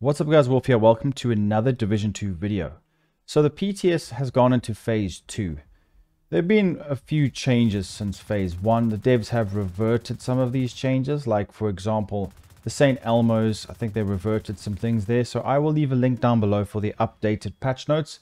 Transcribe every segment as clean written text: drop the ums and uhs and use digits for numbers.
What's up guys, Wolf here. Welcome to another Division 2 video. So the PTS has gone into phase 2. There have been a few changes since phase 1. The devs have reverted some of these changes, like for example the St. Elmo's. I think they reverted some things there, so I will leave a link down below for the updated patch notes.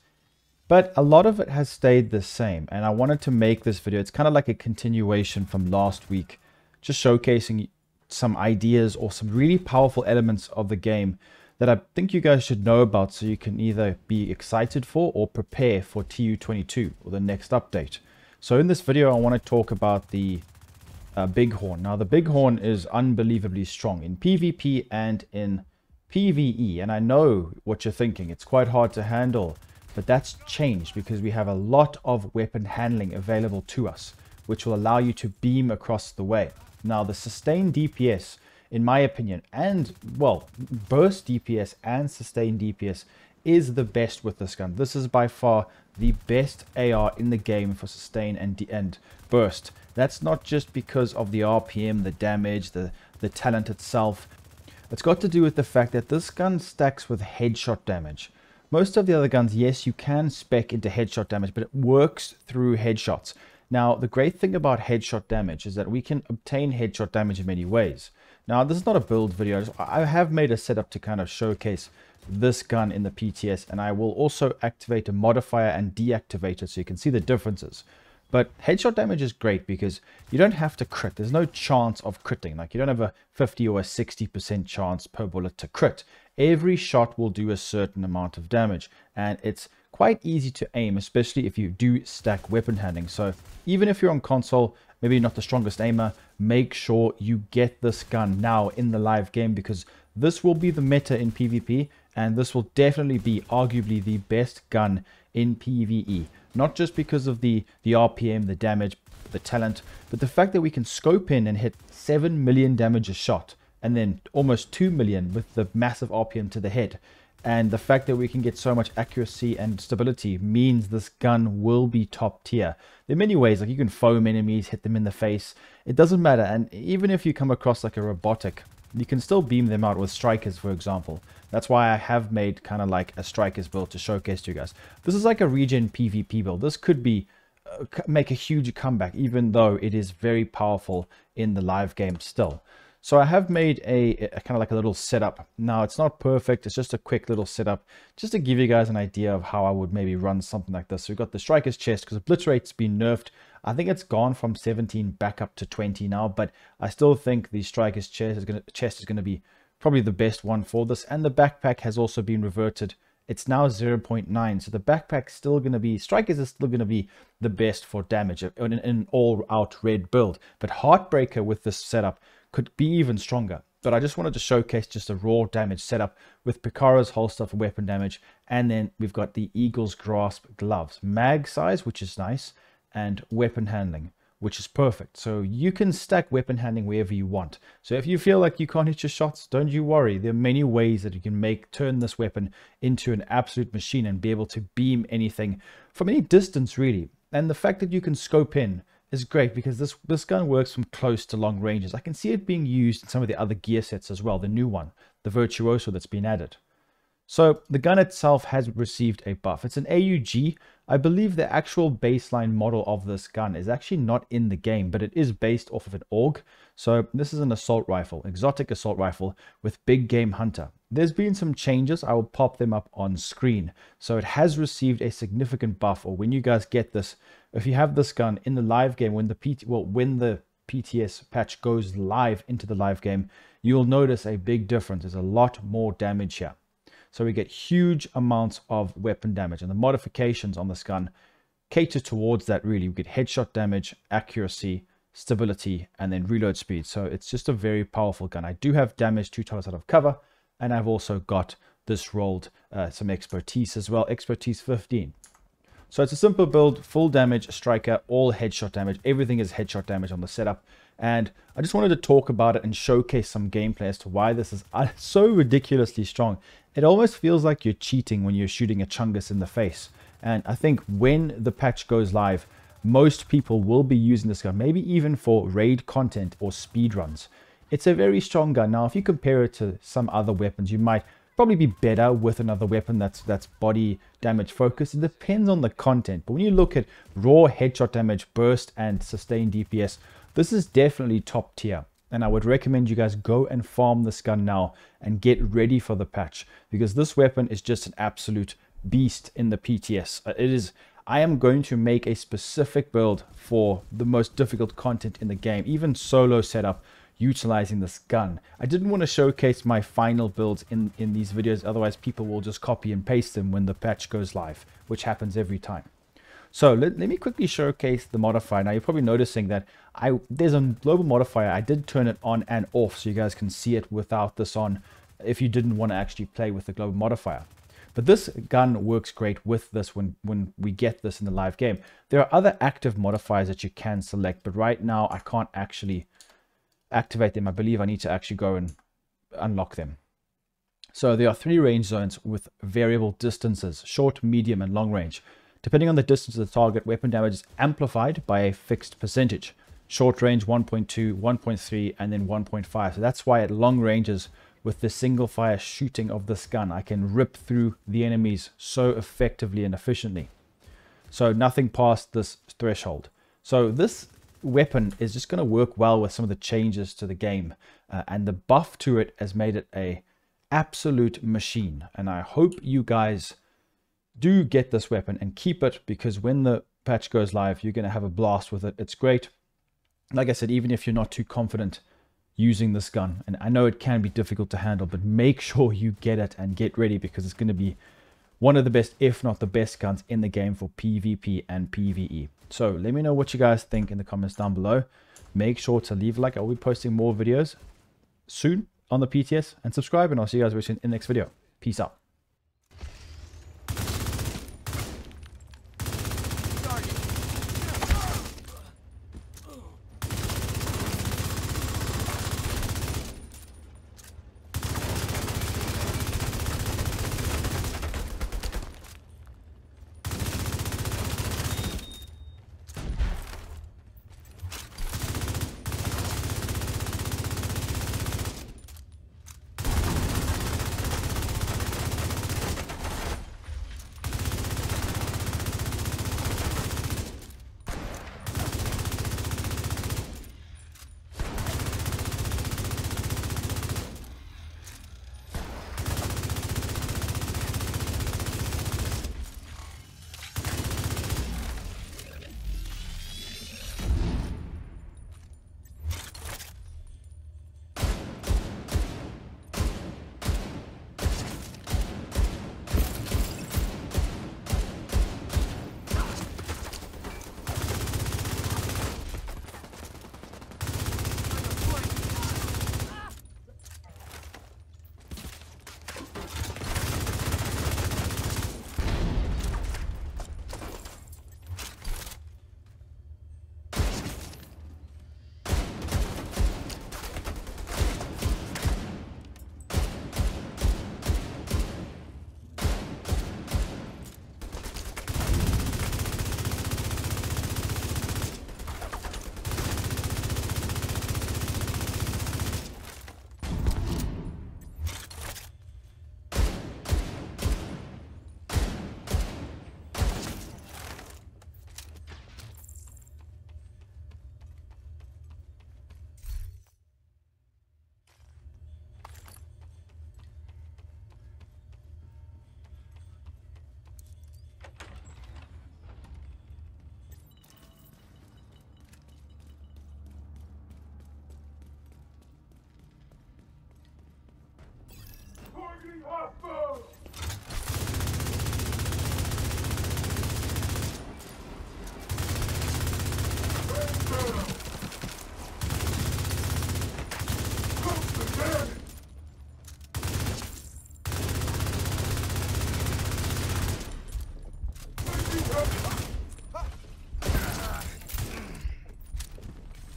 But a lot of it has stayed the same, and I wanted to make this video. It's kind of like a continuation from last week, just showcasing some ideas or some really powerful elements of the game that I think you guys should know about, so you can either be excited for or prepare for TU22 or the next update. So in this video, I want to talk about the Bighorn. Now the Bighorn is unbelievably strong in PvP and in PvE, and I know what you're thinking. It's quite hard to handle, but that's changed because we have a lot of weapon handling available to us, which will allow you to beam across the way. Now the sustained DPS, in my opinion, and well, burst DPS and sustained DPS is the best with this gun. This is by far the best AR in the game for sustain and burst. That's not just because of the RPM, the damage, the talent itself. It's got to do with the fact that this gun stacks with headshot damage. Most of the other guns, yes, you can spec into headshot damage, but it works through headshots. Now, the great thing about headshot damage is that we can obtain headshot damage in many ways. Now, this is not a build video. I have made a setup to kind of showcase this gun in the PTS, and I will also activate a modifier and deactivate it so you can see the differences. But headshot damage is great because you don't have to crit. There's no chance of critting. Like, you don't have a 50 or a 60% chance per bullet to crit. Every shot will do a certain amount of damage, and it's quite easy to aim, especially if you do stack weapon handling. So even if you're on console, maybe not the strongest aimer, make sure you get this gun now in the live game, because this will be the meta in PvP, and this will definitely be arguably the best gun in PvE. Not just because of the RPM, the damage, the talent, but the fact that we can scope in and hit 7 million damage a shot, and then almost 2 million with the massive RPM to the head. And the fact that we can get so much accuracy and stability means this gun will be top tier. There are many ways, like you can foam enemies, hit them in the face. It doesn't matter. And even if you come across like a robotic, you can still beam them out with strikers, for example. That's why I have made kind of like a strikers build to showcase to you guys. This is like a regen PvP build. This could be make a huge comeback, even though it is very powerful in the live game still. So I have made a kind of like a little setup. Now, it's not perfect. It's just a quick little setup just to give you guys an idea of how I would maybe run something like this. So we've got the striker's chest, because the blitz rate's been nerfed. I think it's gone from 17 back up to 20 now, but I still think the striker's chest is going to be probably the best one for this. And the backpack has also been reverted. It's now 0.9. So the backpack's still going to be, strikers is still going to be the best for damage in an all-out red build. But Heartbreaker with this setup could be even stronger. But I just wanted to showcase just a raw damage setup with Picara's holster for weapon damage. And then we've got the Eagle's Grasp gloves. Mag size, which is nice, and weapon handling, which is perfect. So you can stack weapon handling wherever you want. So if you feel like you can't hit your shots, don't you worry. There are many ways that you can turn this weapon into an absolute machine and be able to beam anything from any distance, really. And the fact that you can scope in is great, because this gun works from close to long ranges. I can see it being used in some of the other gear sets as well, the new one, the Virtuoso that's been added. So the gun itself has received a buff. It's an AUG. I believe the actual baseline model of this gun is actually not in the game, but it is based off of an AUG. So this is an assault rifle, exotic assault rifle with big game hunter. There's been some changes. I will pop them up on screen. So it has received a significant buff, or when you guys get this, if you have this gun in the live game, when the PTS patch goes live into the live game, you'll notice a big difference. There's a lot more damage here. So we get huge amounts of weapon damage, and the modifications on this gun cater towards that really. We get headshot damage, accuracy, stability, and then reload speed. So it's just a very powerful gun. I do have damage 2 times out of cover, and I've also got this rolled some expertise as well, expertise 15. So it's a simple build, full damage, striker, all headshot damage. Everything is headshot damage on the setup. And I just wanted to talk about it and showcase some gameplay as to why this is so ridiculously strong. It almost feels like you're cheating when you're shooting a Chungus in the face. And I think when the patch goes live, most people will be using this gun, maybe even for raid content or speed runs. It's a very strong gun. Now, if you compare it to some other weapons, you might probably be better with another weapon that's body damage focused. It depends on the content. But when you look at raw headshot damage, burst, and sustained DPS, this is definitely top tier. And I would recommend you guys go and farm this gun now and get ready for the patch, because this weapon is just an absolute beast in the PTS. I am going to make a specific build for the most difficult content in the game, even solo setup, utilizing this gun. I didn't want to showcase my final builds in these videos, otherwise people will just copy and paste them when the patch goes live, which happens every time. So let me quickly showcase the modifier. Now you're probably noticing that there's a global modifier. I did turn it on and off so you guys can see it without this on if you didn't want to actually play with the global modifier. But this gun works great with this when we get this in the live game. There are other active modifiers that you can select, but right now I can't actually activate them. I believe I need to actually go and unlock them. So there are 3 range zones with variable distances: short, medium, and long range. Depending on the distance of the target, weapon damage is amplified by a fixed percentage. Short range 1.2, 1.3, and then 1.5. So that's why at long ranges, with the single fire shooting of this gun, I can rip through the enemies so effectively and efficiently. So nothing past this threshold. So this weapon is just going to work well with some of the changes to the game, and the buff to it has made it a absolute machine. And I hope you guys do get this weapon and keep it, because when the patch goes live, you're going to have a blast with it. It's great. Like I said, even if you're not too confident using this gun, and I know it can be difficult to handle, but make sure you get it and get ready, because it's going to be one of the best, if not the best guns in the game for PvP and PvE. So let me know what you guys think in the comments down below. Make sure to leave a like. I'll be posting more videos soon on the PTS, and subscribe, and I'll see you guys in the next video. Peace out. Targeting hostile!